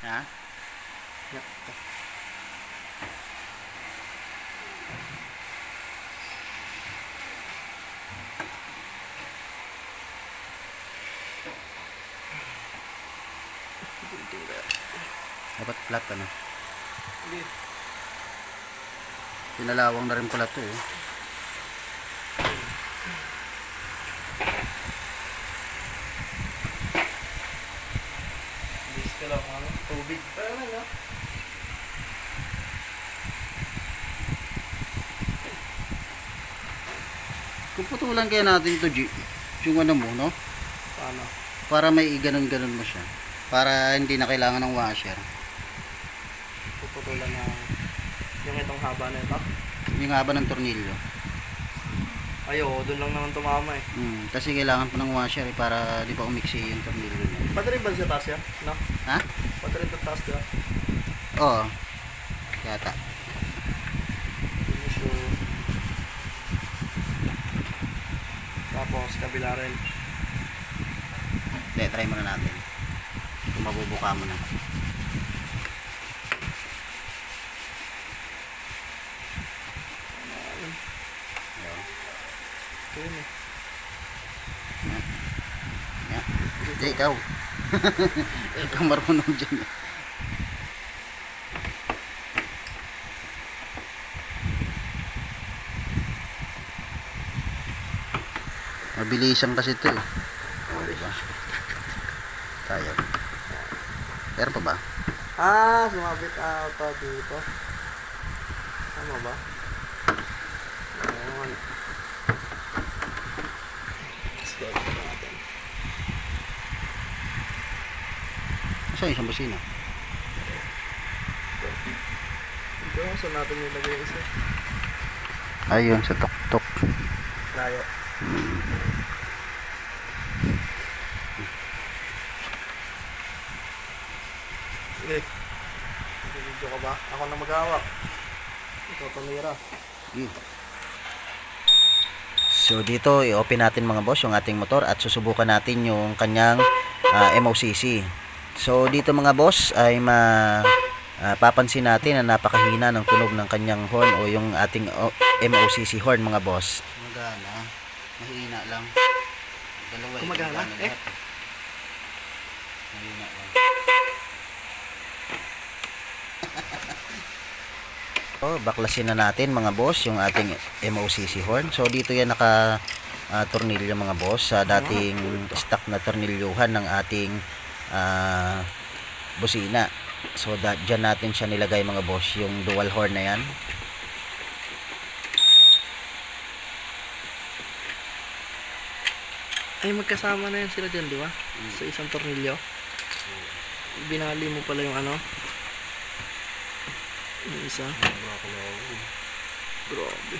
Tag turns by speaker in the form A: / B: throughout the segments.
A: Ha? Dapat flat ano?
B: Hindi.
A: Pinalawang na rin pala ito eh.
B: Bis ka lang ano? Tubig. Pero ano no?
A: Kung putulan kaya natin ito, G, yung ano mo, no?
B: Paano?
A: Para may ganon-ganon mo siya. Para hindi na kailangan ng washer.
B: Puputulan na yung itong haba na ito.
A: Yung haba ng tornilyo.
B: Ayo, doon lang naman tumama eh.
A: Kasi kailangan pa ng washer eh, para di ba umiksi yung tornilyo niya.
B: Battery ba sa taas yan? No?
A: Ha?
B: Battery sa taas diba?
A: Oo. Yata.
B: Hindi sure. Tapos kabila rin.
A: Hindi, try muna natin. Kung mabubuka mo na. Ayun.
B: Ito yun eh.
A: Yan. Hindi, ikaw. Ikaw marunong dyan. Mabilisan kasi ito eh. O, diba? Tayo. Pero pa ba?
B: Sumabit ata dito. Tama ba? Ayun. Start natin.
A: Saan isang busina?
B: Ito, saan natin nilagay yung isa?
A: Ayun, sa tok-tok.
B: Layo. Sige. Video ka ba? Ako na maghawak. Ikaw tumira.
A: So dito i-open natin mga boss yung ating motor at susubukan natin yung kanyang MOCC. So dito mga boss ay papansin natin na napakahina ng tunog ng kanyang horn o yung ating MOCC horn mga boss. Magana, mahina lang. Dalawa
B: Kumagana?
A: Mahina lang. So, baklasin na natin mga boss yung ating MOCC horn. So dito yan naka tornilyo mga boss sa dating stock na tornilyuhan ng ating busina. So dyan natin siya nilagay mga boss yung dual horn na yan.
B: Ay, magkasama na yan sila dyan, di ba? Sa isang tornilyo. Binali mo pala yung ano. Yung isa. Grabe.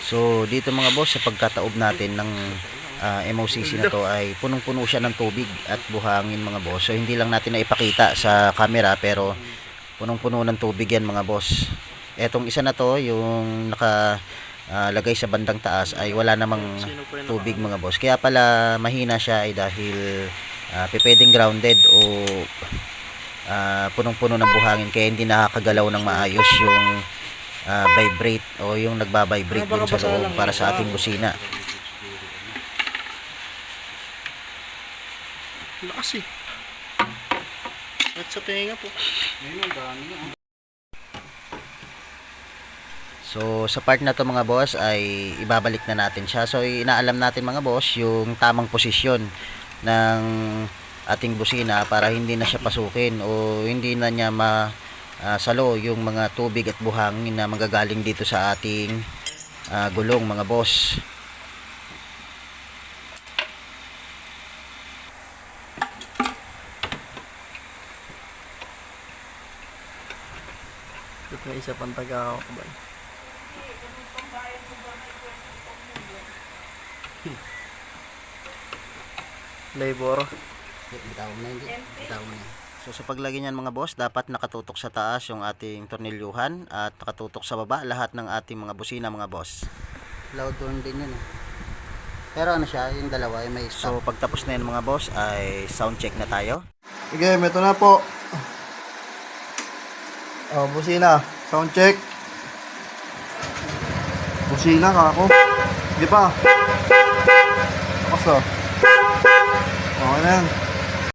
A: So dito mga boss sa pagkataob natin ng MOCC na to ay punong-puno siya ng tubig at buhangin mga boss. So hindi lang natin naipakita sa camera pero punong-puno ng tubig yan mga boss. Etong isa na to yung lagay sa bandang taas ay wala namang tubig mga boss. Kaya pala mahina siya ay dahil pwedeng grounded o punong-puno ng buhangin kaya hindi nakakagalaw ng maayos yung vibrate o yung nagba-vibrate dun sa loob para sa ating busina.
B: Lakas eh. At sa tenga po.
A: So sa part na to mga boss ay ibabalik na natin siya. So inaalam natin mga boss yung tamang posisyon ng ating busina para hindi na siya pasukin o hindi na niya salo yung mga tubig at buhangin na magagaling dito sa ating gulong mga boss.
B: Ito na isa pang taga-hawak ba? Labor.
A: Bitawan na hindi. Bitawan na. So sa paglagay niyan mga boss, dapat nakatutok sa taas yung ating tornilyuhan at nakatutok sa baba lahat ng ating mga busina mga boss. Loud horn din yun eh. Pero ano siya, yung dalawa ay may stop. So pagtapos na yun mga boss ay sound check na tayo.
B: Sige, ito na po.
C: Oh, busina. Sound check. Busina, kako. Hindi pa. Tapos, oh. Okay na yan.